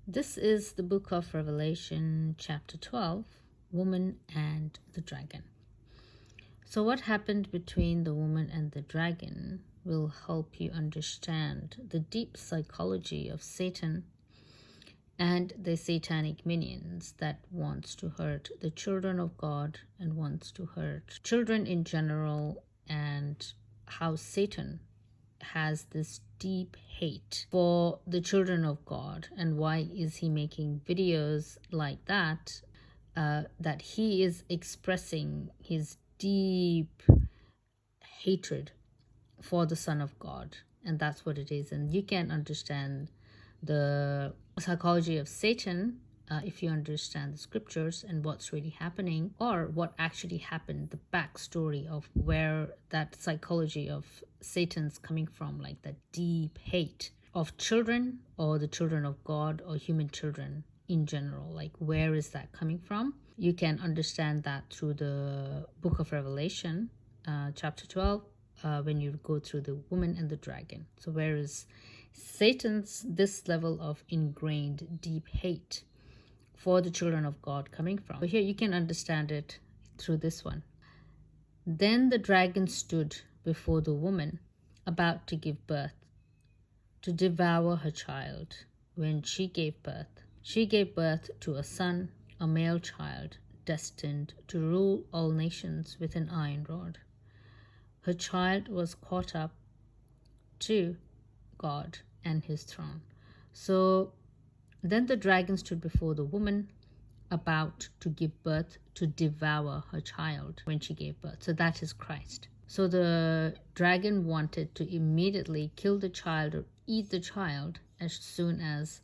This is the book of Revelation, chapter 12, Woman and the Dragon. So what happened between the woman and the dragon will help you understand the deep psychology of Satan and the satanic minions that wants to hurt the children of God and wants to hurt children in general, and how Satan has this deep hate for the children of God. And why is he making videos like that? That he is expressing his deep hatred for the Son of God. And that's what it is. And you can understand the psychology of Satan if you understand the scriptures and what's really happening, or what actually happened, the backstory of where that psychology of Satan's coming from, like that deep hate of children or the children of God or human children in general. Like, where is that coming from? You can understand that through the book of Revelation, chapter 12, when you go through the woman and the dragon. So where is Satan's this level of ingrained deep hate for the children of God coming from? So here you can understand it through this one. Then the dragon stood before the woman about to give birth, to devour her child. When she gave birth to a son, a male child, destined to rule all nations with an iron rod. Her child was caught up to God and his throne. So then the dragon stood before the woman about to give birth, to devour her child when she gave birth. So that is Christ. So the dragon wanted to immediately kill the child or eat the child as soon as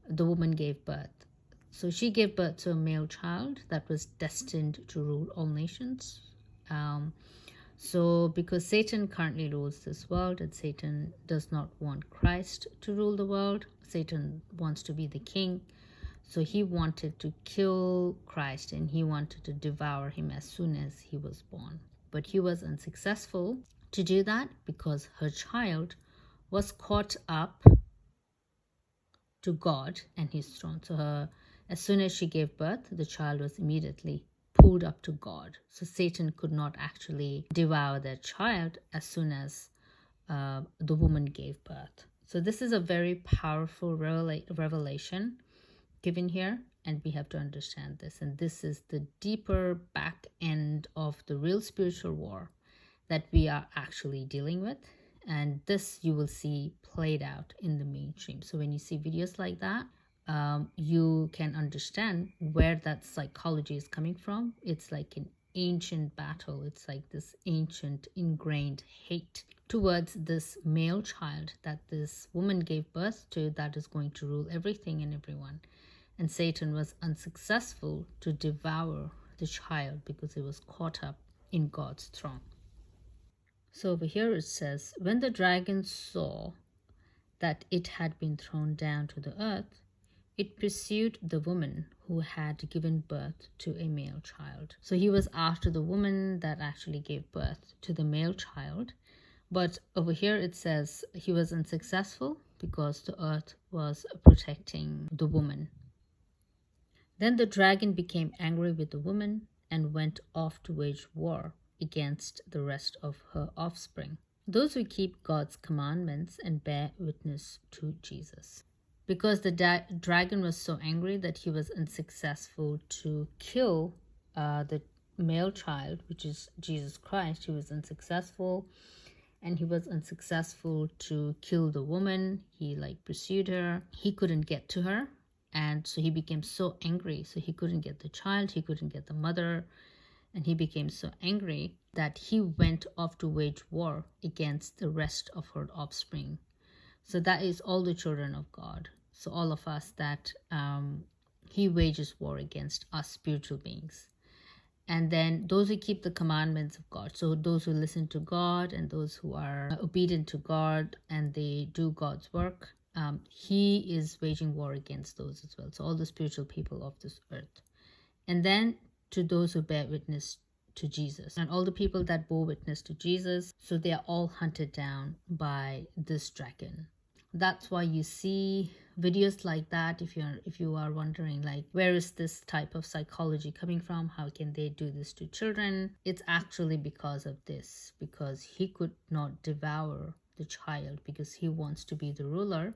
the woman gave birth. So she gave birth to a male child that was destined to rule all nations. So because Satan currently rules this world, and Satan does not want Christ to rule the world, Satan wants to be the king. So he wanted to kill Christ and he wanted to devour him as soon as he was born. But he was unsuccessful to do that because her child was caught up to God and his throne. So as soon as she gave birth, the child was immediately pulled up to God. So Satan could not actually devour their child as soon as the woman gave birth. So this is a very powerful revelation given here, and we have to understand this. And this is the deeper back end of the real spiritual war that we are actually dealing with. And this you will see played out in the mainstream. So when you see videos like that, you can understand where that psychology is coming from. It's like an ancient battle. It's like this ancient ingrained hate towards this male child that this woman gave birth to, that is going to rule everything and everyone. And Satan was unsuccessful to devour the child because it was caught up in God's throne. So over here it says, when the dragon saw that it had been thrown down to the earth, it pursued the woman who had given birth to a male child. So he was after the woman that actually gave birth to the male child. But over here it says he was unsuccessful because the earth was protecting the woman. Then the dragon became angry with the woman and went off to wage war against the rest of her offspring, those who keep God's commandments and bear witness to Jesus. Because the dragon was so angry that he was unsuccessful to kill the male child, which is Jesus Christ, he was unsuccessful. And he was unsuccessful to kill the woman. He pursued her. He couldn't get to her. And so he became so angry. So he couldn't get the child. He couldn't get the mother. And he became so angry that he went off to wage war against the rest of her offspring. So that is all the children of God. So all of us that he wages war against us spiritual beings. And then those who keep the commandments of God. So those who listen to God and those who are obedient to God and they do God's work, he is waging war against those as well. So all the spiritual people of this earth. And then to those who bear witness to Jesus. And all the people that bore witness to Jesus, so they are all hunted down by this dragon. That's why you see videos like that. If you are wondering, like, where is this type of psychology coming from? How can they do this to children? It's actually because of this, because he could not devour the child, because he wants to be the ruler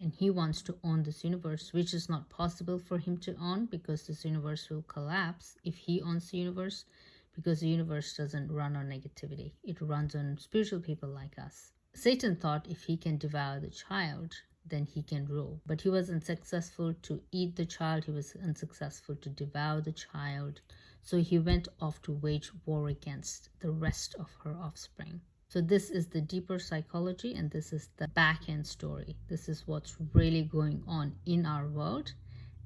and he wants to own this universe, which is not possible for him to own, because this universe will collapse if he owns the universe, because the universe doesn't run on negativity. It runs on spiritual people like us. Satan thought if he can devour the child, then he can rule. But he was unsuccessful to eat the child. He was unsuccessful to devour the child. So he went off to wage war against the rest of her offspring. So this is the deeper psychology, and this is the back end story. This is what's really going on in our world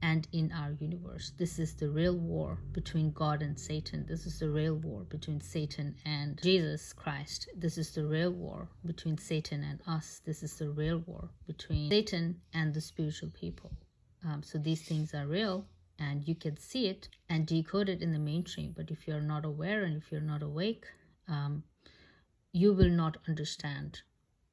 and in our universe. This is the real war between God and Satan. This is the real war between Satan and Jesus Christ. This is the real war between Satan and us. This is the real war between Satan and the spiritual people. So these things are real, and you can see it and decode it in the mainstream. But if you're not aware and if you're not awake, you will not understand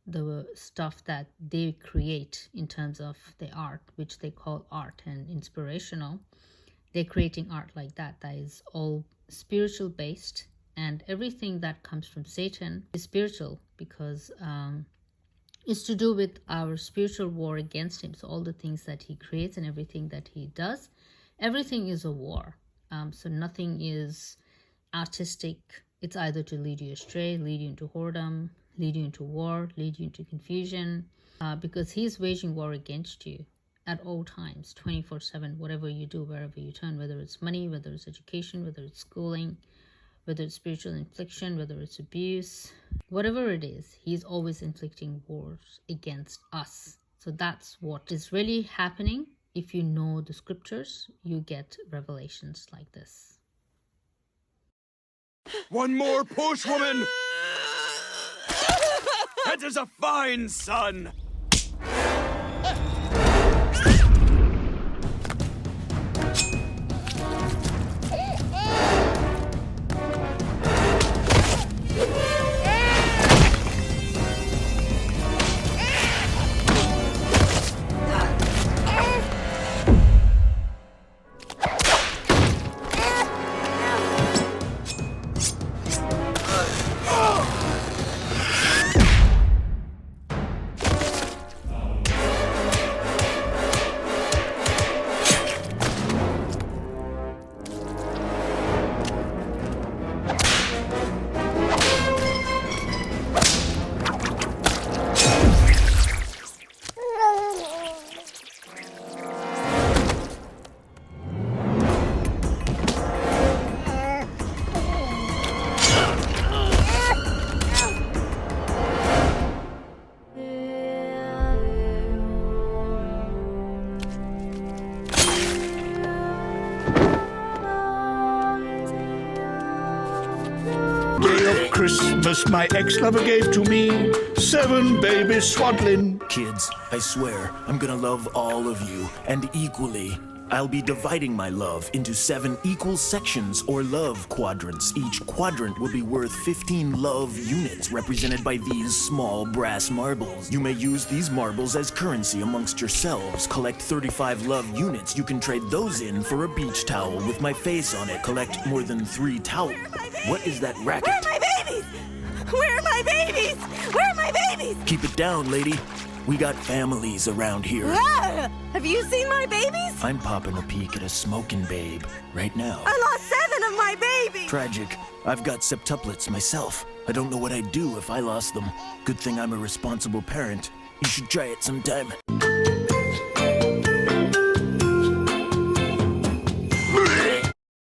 the stuff that they create in terms of the art, which they call art and inspirational. They're creating art like that is all spiritual based, and everything that comes from Satan is spiritual, because it's to do with our spiritual war against him. So all the things that he creates and everything that he does, everything is a war. So nothing is artistic. It's either to lead you astray, lead you into whoredom, lead you into war, lead you into confusion, because he's waging war against you at all times, 24/7, whatever you do, wherever you turn, whether it's money, whether it's education, whether it's schooling, whether it's spiritual infliction, whether it's abuse, whatever it is, he's always inflicting wars against us. So that's what is really happening. If you know the scriptures, you get revelations like this. One more push, woman! That is a fine son! Christmas my ex-lover gave to me 7 babies swaddling. Kids, I swear, I'm gonna love all of you, and equally. I'll be dividing my love into 7 equal sections or love quadrants. Each quadrant will be worth 15 love units, represented by these small brass marbles. You may use these marbles as currency amongst yourselves. Collect 35 love units. You can trade those in for a beach towel with my face on it. Collect more than 3 towels. What is that racket? Where are my babies? Where are my babies? Where are my babies? Keep it down, lady. We got families around here. Ah! Have you seen my babies? I'm popping a peek at a smoking babe right now. I lost 7 of my babies! Tragic. I've got septuplets myself. I don't know what I'd do if I lost them. Good thing I'm a responsible parent. You should try it sometime.